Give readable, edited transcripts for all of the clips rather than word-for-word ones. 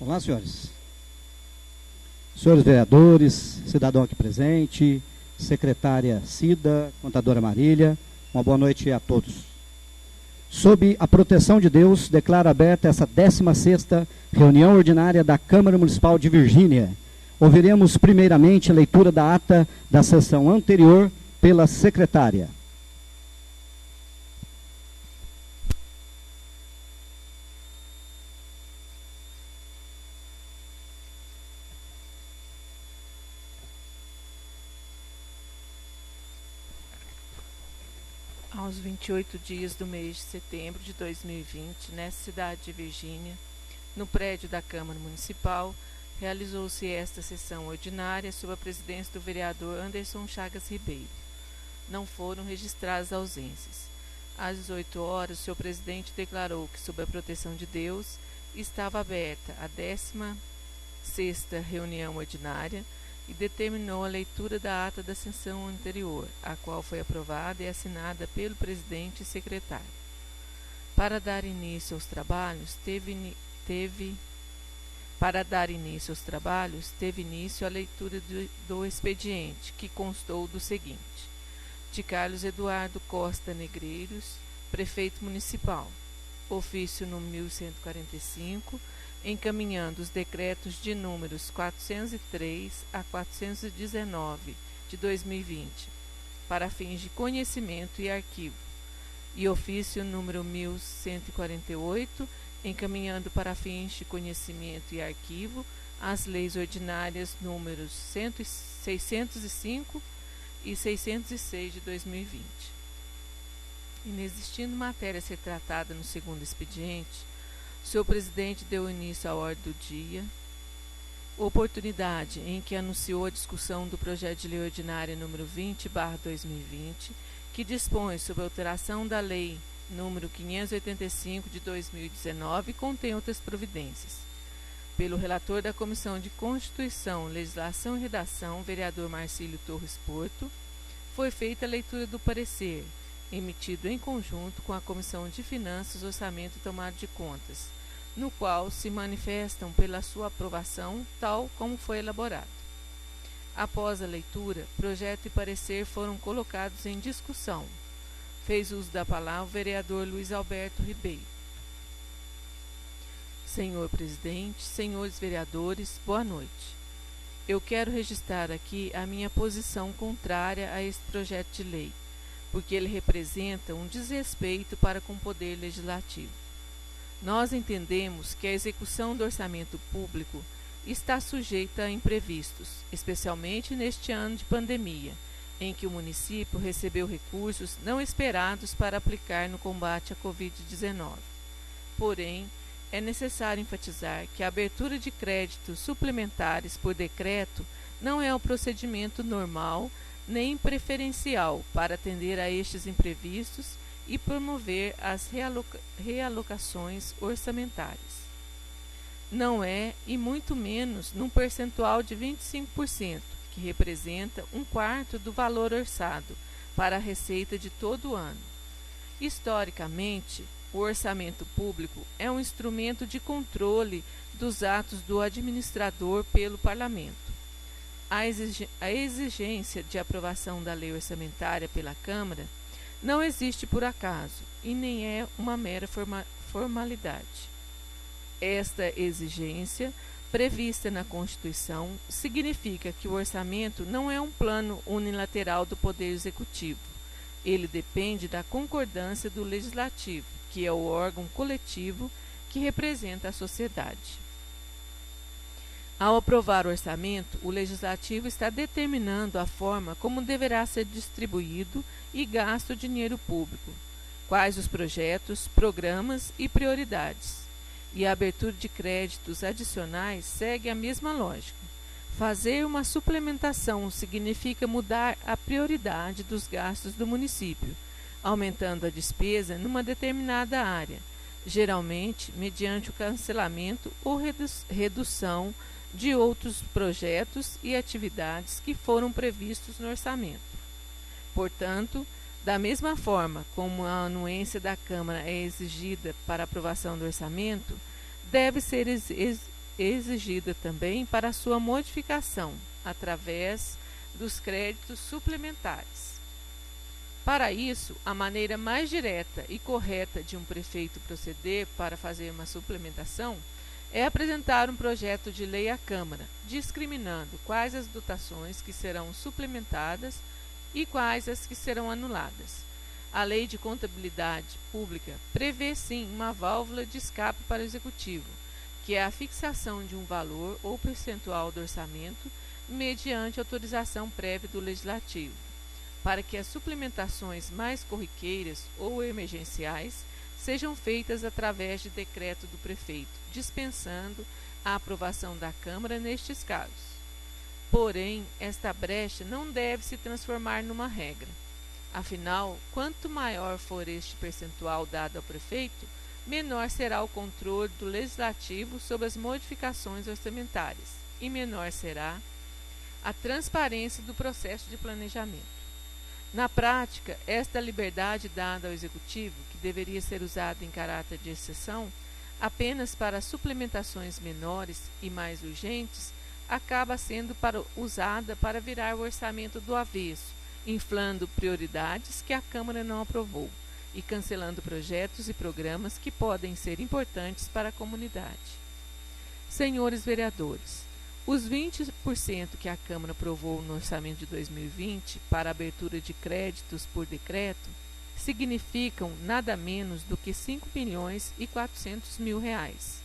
Olá, senhores. Senhores vereadores, cidadão aqui presente, secretária Cida, contadora Marília, uma boa noite a todos. Sob a proteção de Deus, declaro aberta essa 16ª reunião ordinária da Câmara Municipal de Virgínia. Ouviremos primeiramente a leitura da ata da sessão anterior pela secretária. Aos 28 dias do mês de setembro de 2020, nessa cidade de Virgínia, no prédio da Câmara Municipal, realizou-se esta sessão ordinária sob a presidência do vereador Anderson Chagas Ribeiro. Não foram registradas ausências. Às 18 horas, o senhor presidente declarou que, sob a proteção de Deus, estava aberta a 16ª reunião ordinária e determinou a leitura da ata da sessão anterior, a qual foi aprovada e assinada pelo presidente e secretário. Para dar início aos trabalhos, teve início a leitura do expediente, que constou do seguinte: de Carlos Eduardo Costa Negreiros, prefeito municipal, ofício número 1145, encaminhando os decretos de números 403 a 419 de 2020, para fins de conhecimento e arquivo, e ofício número 1148, encaminhando para fins de conhecimento e arquivo as leis ordinárias números 605 e 606 de 2020. Inexistindo matéria a ser tratada no segundo expediente, o senhor presidente deu início à ordem do dia, oportunidade em que anunciou a discussão do projeto de lei ordinária número 20/2020, que dispõe sobre a alteração da lei número 585 de 2019 e contém outras providências. Pelo relator da Comissão de Constituição, Legislação e Redação, vereador Marcílio Torres Porto, foi feita a leitura do parecer, emitido em conjunto com a Comissão de Finanças, Orçamento e Tomada de Contas, no qual se manifestam pela sua aprovação, tal como foi elaborado. Após a leitura, projeto e parecer foram colocados em discussão. Fez uso da palavra o vereador Luiz Alberto Ribeiro. Senhor presidente, senhores vereadores, boa noite. Eu quero registrar aqui a minha posição contrária a este projeto de lei, porque ele representa um desrespeito para com o poder legislativo. Nós entendemos que a execução do orçamento público está sujeita a imprevistos, especialmente neste ano de pandemia, em que o município recebeu recursos não esperados para aplicar no combate à Covid-19. Porém, é necessário enfatizar que a abertura de créditos suplementares por decreto não é o procedimento normal nem preferencial para atender a estes imprevistos e promover as realocações orçamentárias. Não é, e muito menos, num percentual de 25%, que representa 1/4 do valor orçado para a receita de todo o ano. Historicamente, o orçamento público é um instrumento de controle dos atos do administrador pelo Parlamento. A exigência de aprovação da lei orçamentária pela Câmara não existe por acaso e nem é uma mera formalidade. Esta exigência, prevista na Constituição, significa que o orçamento não é um plano unilateral do Poder Executivo. Ele depende da concordância do Legislativo, que é o órgão coletivo que representa a sociedade. Ao aprovar o orçamento, o Legislativo está determinando a forma como deverá ser distribuído e gasto o dinheiro público, quais os projetos, programas e prioridades. E a abertura de créditos adicionais segue a mesma lógica. Fazer uma suplementação significa mudar a prioridade dos gastos do município, aumentando a despesa numa determinada área, geralmente mediante o cancelamento ou redução de outros projetos e atividades que foram previstos no orçamento. Portanto, da mesma forma como a anuência da Câmara é exigida para aprovação do orçamento, deve ser exigida também para sua modificação, através dos créditos suplementares. Para isso, a maneira mais direta e correta de um prefeito proceder para fazer uma suplementação é apresentar um projeto de lei à Câmara, discriminando quais as dotações que serão suplementadas e quais as que serão anuladas. A Lei de Contabilidade Pública prevê sim uma válvula de escape para o Executivo, que é a fixação de um valor ou percentual do orçamento mediante autorização prévia do Legislativo, para que as suplementações mais corriqueiras ou emergenciais sejam feitas através de decreto do prefeito, dispensando a aprovação da Câmara nestes casos. Porém, esta brecha não deve se transformar numa regra. Afinal, quanto maior for este percentual dado ao prefeito, menor será o controle do Legislativo sobre as modificações orçamentárias e menor será a transparência do processo de planejamento. Na prática, esta liberdade dada ao Executivo, que deveria ser usada em caráter de exceção, apenas para suplementações menores e mais urgentes, acaba sendo usada para virar o orçamento do avesso, inflando prioridades que a Câmara não aprovou e cancelando projetos e programas que podem ser importantes para a comunidade. Senhores vereadores, os 20% que a Câmara aprovou no orçamento de 2020 para abertura de créditos por decreto significam nada menos do que R$ 5.400.000.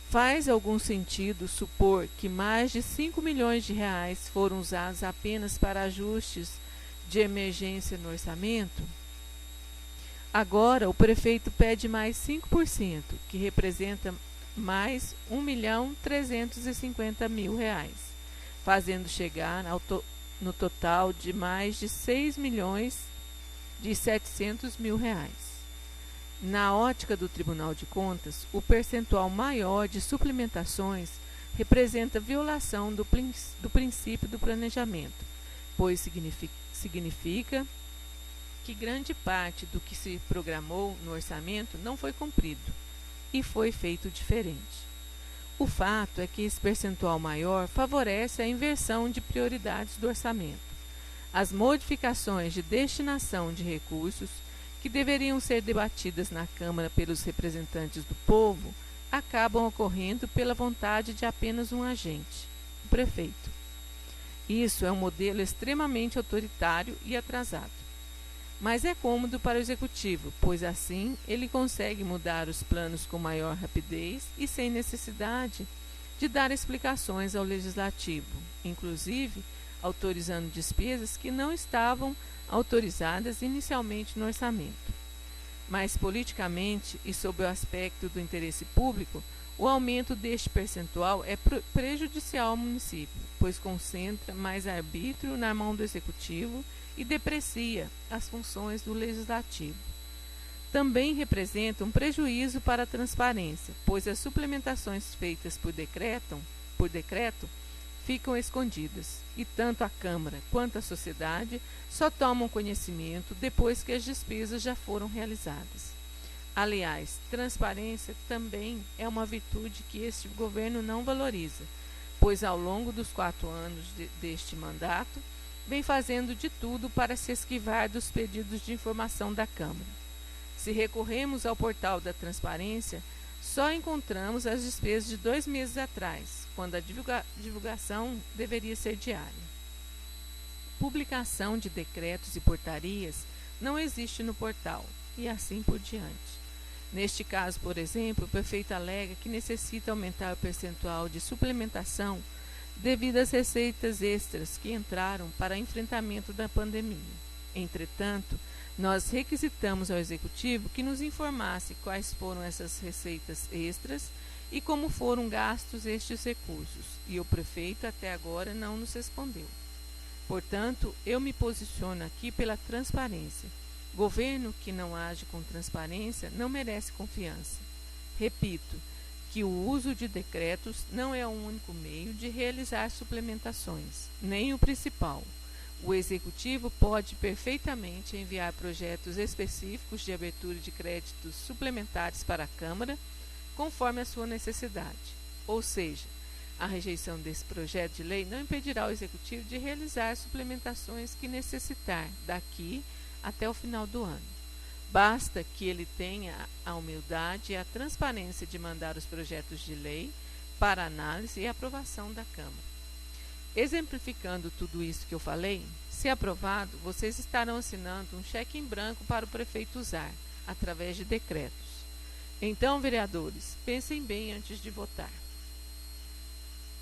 Faz algum sentido supor que mais de R$ 5 milhões foram usados apenas para ajustes de emergência no orçamento? Agora, o prefeito pede mais 5%, que representa mais R$ 1.350.000, fazendo chegar no total de mais de R$ 6.700.000. Na ótica do Tribunal de Contas, o percentual maior de suplementações representa violação do princípio do planejamento, pois significa que grande parte do que se programou no orçamento não foi cumprido e foi feito diferente. O fato é que esse percentual maior favorece a inversão de prioridades do orçamento. As modificações de destinação de recursos, que deveriam ser debatidas na Câmara pelos representantes do povo, acabam ocorrendo pela vontade de apenas um agente, o prefeito. Isso é um modelo extremamente autoritário e atrasado. Mas é cômodo para o Executivo, pois assim ele consegue mudar os planos com maior rapidez e sem necessidade de dar explicações ao Legislativo, inclusive autorizando despesas que não estavam autorizadas inicialmente no orçamento. Mas politicamente e sob o aspecto do interesse público, o aumento deste percentual é prejudicial ao município, pois concentra mais arbítrio na mão do Executivo e deprecia as funções do Legislativo. Também representa um prejuízo para a transparência, pois as suplementações feitas por decreto ficam escondidas, e tanto a Câmara quanto a sociedade só tomam conhecimento depois que as despesas já foram realizadas. Aliás, transparência também é uma virtude que este governo não valoriza, pois ao longo dos 4 anos deste mandato, vem fazendo de tudo para se esquivar dos pedidos de informação da Câmara. Se recorremos ao portal da transparência, só encontramos as despesas de 2 meses atrás, quando a divulgação deveria ser diária. Publicação de decretos e portarias não existe no portal, e assim por diante. Neste caso, por exemplo, o prefeito alega que necessita aumentar o percentual de suplementação devido às receitas extras que entraram para enfrentamento da pandemia. Entretanto, nós requisitamos ao Executivo que nos informasse quais foram essas receitas extras e como foram gastos estes recursos, e o prefeito até agora não nos respondeu. Portanto, eu me posiciono aqui pela transparência. Governo que não age com transparência não merece confiança. Repito, que o uso de decretos não é o único meio de realizar suplementações, nem o principal. O Executivo pode perfeitamente enviar projetos específicos de abertura de créditos suplementares para a Câmara, conforme a sua necessidade. Ou seja, a rejeição desse projeto de lei não impedirá o Executivo de realizar suplementações que necessitar daqui até o final do ano. Basta que ele tenha a humildade e a transparência de mandar os projetos de lei para análise e aprovação da Câmara. Exemplificando tudo isso que eu falei, se aprovado, vocês estarão assinando um cheque em branco para o prefeito usar, através de decretos. Então, vereadores, pensem bem antes de votar.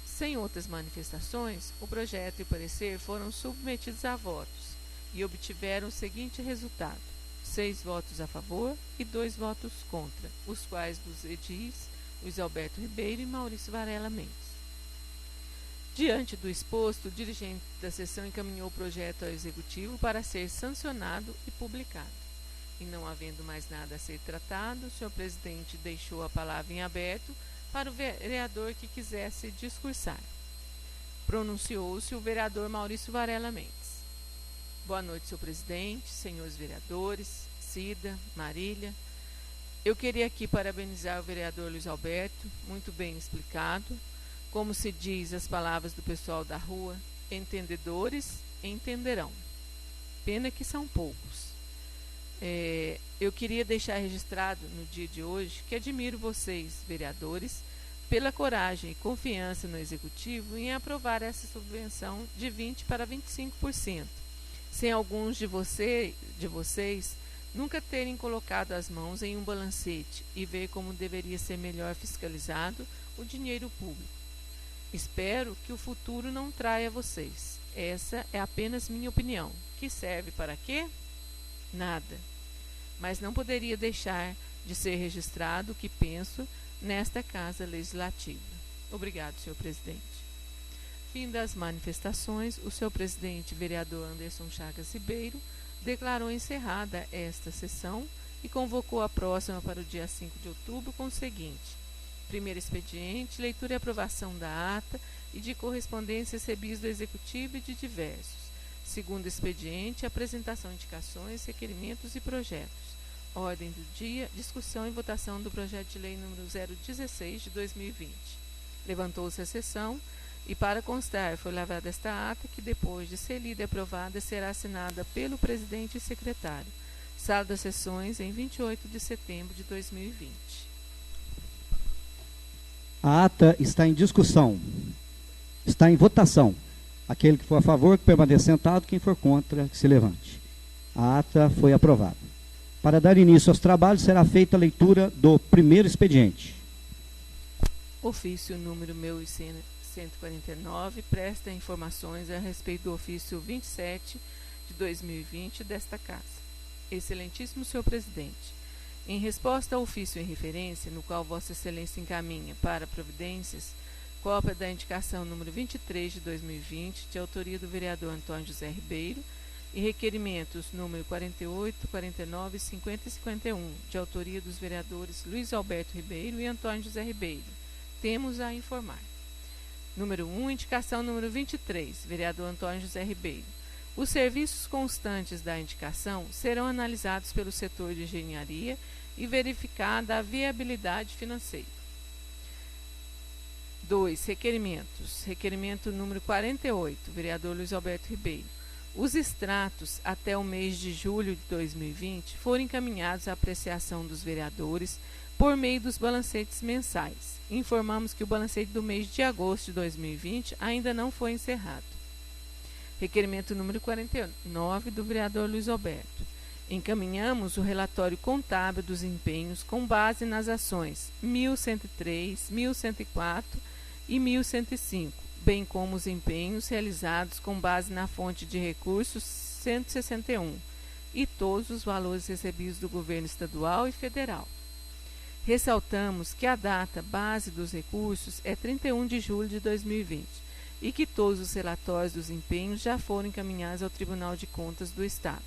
Sem outras manifestações, o projeto e o parecer foram submetidos a votos e obtiveram o seguinte resultado: 6 votos a favor e 2 votos contra, os quais dos edis Luiz Alberto Ribeiro e Maurício Varela Mendes. Diante do exposto, o dirigente da sessão encaminhou o projeto ao Executivo para ser sancionado e publicado. E não havendo mais nada a ser tratado, o senhor presidente deixou a palavra em aberto para o vereador que quisesse discursar. Pronunciou-se o vereador Maurício Varela Mendes. Boa noite, senhor presidente, senhores vereadores, Cida, Marília. Eu queria aqui parabenizar o vereador Luiz Alberto, muito bem explicado. Como se diz as palavras do pessoal da rua, entendedores entenderão. Pena que são poucos. Eu queria deixar registrado no dia de hoje que admiro vocês, vereadores, pela coragem e confiança no Executivo em aprovar essa subvenção de 20% para 25%, sem alguns de vocês nunca terem colocado as mãos em um balancete e ver como deveria ser melhor fiscalizado o dinheiro público. Espero que o futuro não traia vocês. Essa é apenas minha opinião, que serve para quê? Nada. Mas não poderia deixar de ser registrado o que penso nesta Casa Legislativa. Obrigado, senhor presidente. Fim das manifestações, o senhor presidente, vereador Anderson Chagas Ribeiro, declarou encerrada esta sessão e convocou a próxima para o dia 5 de outubro com o seguinte: primeiro expediente, leitura e aprovação da ata e de correspondências recebidas do Executivo e de diversos. Segundo expediente, apresentação de indicações, requerimentos e projetos. Ordem do dia, discussão e votação do projeto de lei número 016 de 2020. Levantou-se a sessão e, para constar, foi lavrada esta ata que, depois de ser lida e aprovada, será assinada pelo presidente e secretário. Sala das sessões em 28 de setembro de 2020. A ata está em discussão. Está em votação. Aquele que for a favor, que permaneça sentado. Quem for contra, que se levante. A ata foi aprovada. Para dar início aos trabalhos, será feita a leitura do primeiro expediente. Ofício número 1149 presta informações a respeito do ofício 27 de 2020 desta Casa. Excelentíssimo senhor presidente, em resposta ao ofício em referência, no qual Vossa Excelência encaminha para providências, cópia da indicação número 23 de 2020, de autoria do vereador Antônio José Ribeiro, e requerimentos número 48, 49, 50 e 51, de autoria dos vereadores Luiz Alberto Ribeiro e Antônio José Ribeiro, temos a informar. Número 1, indicação número 23, vereador Antônio José Ribeiro. Os serviços constantes da indicação serão analisados pelo setor de engenharia e verificada a viabilidade financeira. 2. Requerimentos. Requerimento número 48, vereador Luiz Alberto Ribeiro. Os extratos até o mês de julho de 2020 foram encaminhados à apreciação dos vereadores por meio dos balancetes mensais. Informamos que o balancete do mês de agosto de 2020 ainda não foi encerrado. Requerimento número 49 do vereador Luiz Alberto. Encaminhamos o relatório contábil dos empenhos com base nas ações 1103, 1104 e 1105, bem como os empenhos realizados com base na fonte de recursos 161 e todos os valores recebidos do governo estadual e federal. Ressaltamos que a data base dos recursos é 31 de julho de 2020 e que todos os relatórios dos empenhos já foram encaminhados ao Tribunal de Contas do Estado.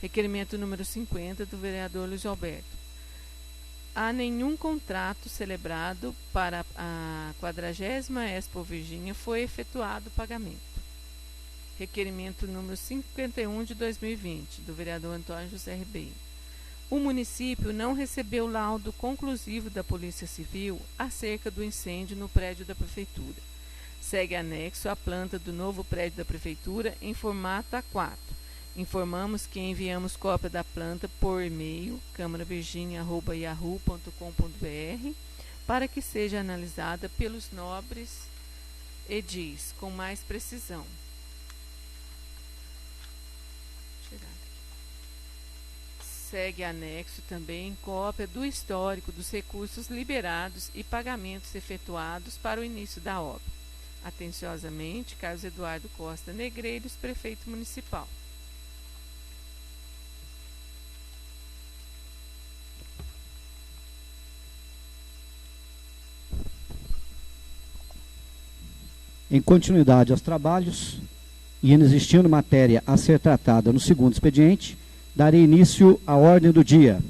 Requerimento número 50 do vereador Luiz Alberto. Há nenhum contrato celebrado para a 40ª Expo Virgínia foi efetuado o pagamento. Requerimento número 51 de 2020, do vereador Antônio José Ribeiro. O município não recebeu laudo conclusivo da Polícia Civil acerca do incêndio no prédio da Prefeitura. Segue anexo a planta do novo prédio da Prefeitura em formato A4. Informamos que enviamos cópia da planta por e-mail camaravirginia@yahoo.com.br para que seja analisada pelos nobres edis com mais precisão. Segue anexo também cópia do histórico dos recursos liberados e pagamentos efetuados para o início da obra. Atenciosamente, Carlos Eduardo Costa Negreiros, Prefeito Municipal. Em continuidade aos trabalhos, e inexistindo matéria a ser tratada no segundo expediente, darei início à ordem do dia.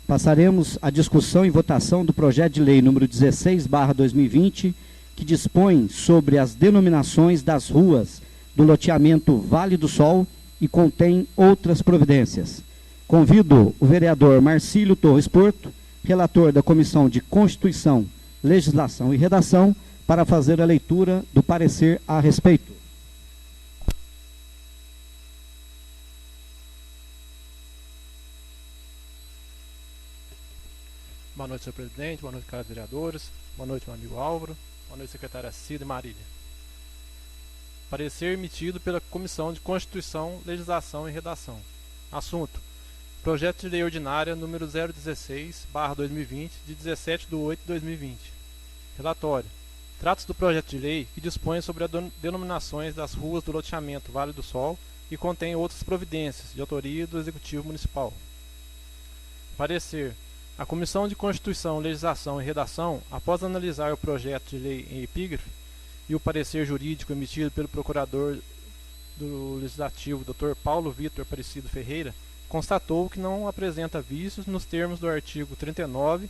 Passaremos à discussão e votação do projeto de lei número 16/2020, que dispõe sobre as denominações das ruas do loteamento Vale do Sol e contém outras providências. Convido o vereador Marcílio Torres Porto, relator da Comissão de Constituição, Legislação e Redação, para fazer a leitura do parecer a respeito. Boa noite, senhor presidente. Boa noite, caros vereadores. Boa noite, meu amigo Álvaro. Boa noite, secretária Cida e Marília. Parecer emitido pela Comissão de Constituição, Legislação e Redação. Assunto: Projeto de Lei Ordinária número 016/2020, de 17/8/2020. Relatório: trata-se do projeto de lei que dispõe sobre as denominações das ruas do loteamento Vale do Sol e contém outras providências de autoria do Executivo Municipal. Parecer: a Comissão de Constituição, Legislação e Redação, após analisar o projeto de lei em epígrafe e o parecer jurídico emitido pelo Procurador do Legislativo, Dr. Paulo Vitor Aparecido Ferreira, constatou que não apresenta vícios nos termos do artigo 39,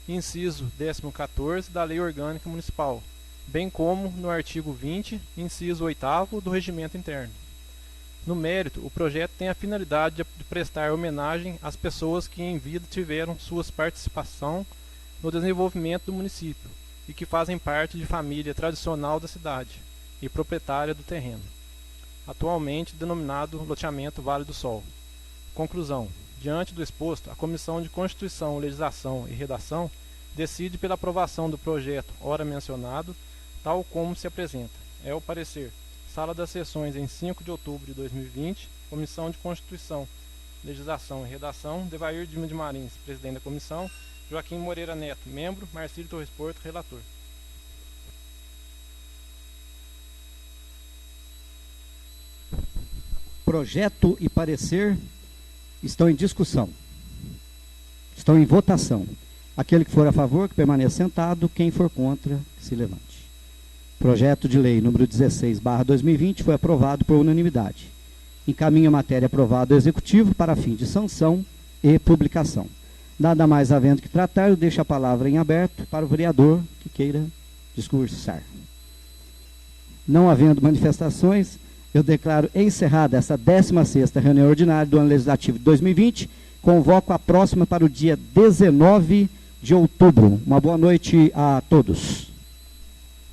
inciso 14 da Lei Orgânica Municipal, bem como no artigo 20, inciso 8º do Regimento Interno. No mérito, o projeto tem a finalidade de prestar homenagem às pessoas que em vida tiveram sua participação no desenvolvimento do município e que fazem parte de família tradicional da cidade e proprietária do terreno, atualmente denominado loteamento Vale do Sol. Conclusão: diante do exposto, a Comissão de Constituição, Legislação e Redação decide pela aprovação do projeto ora mencionado, tal como se apresenta. É o parecer. Sala das Sessões em 5 de outubro de 2020, Comissão de Constituição, Legislação e Redação, Devair de Marins, presidente da comissão, Joaquim Moreira Neto, membro, Marcílio Torres Porto, relator. Projeto e parecer estão em discussão. Estão em votação. Aquele que for a favor, que permaneça sentado. Quem for contra, que se levante. Projeto de lei número 16/2020 foi aprovado por unanimidade. Encaminha a matéria aprovada ao Executivo para fim de sanção e publicação. Nada mais havendo que tratar, eu deixo a palavra em aberto para o vereador que queira discursar. Não havendo manifestações, eu declaro encerrada essa 16ª reunião ordinária do ano legislativo de 2020. Convoco a próxima para o dia 19 de outubro. Uma boa noite a todos.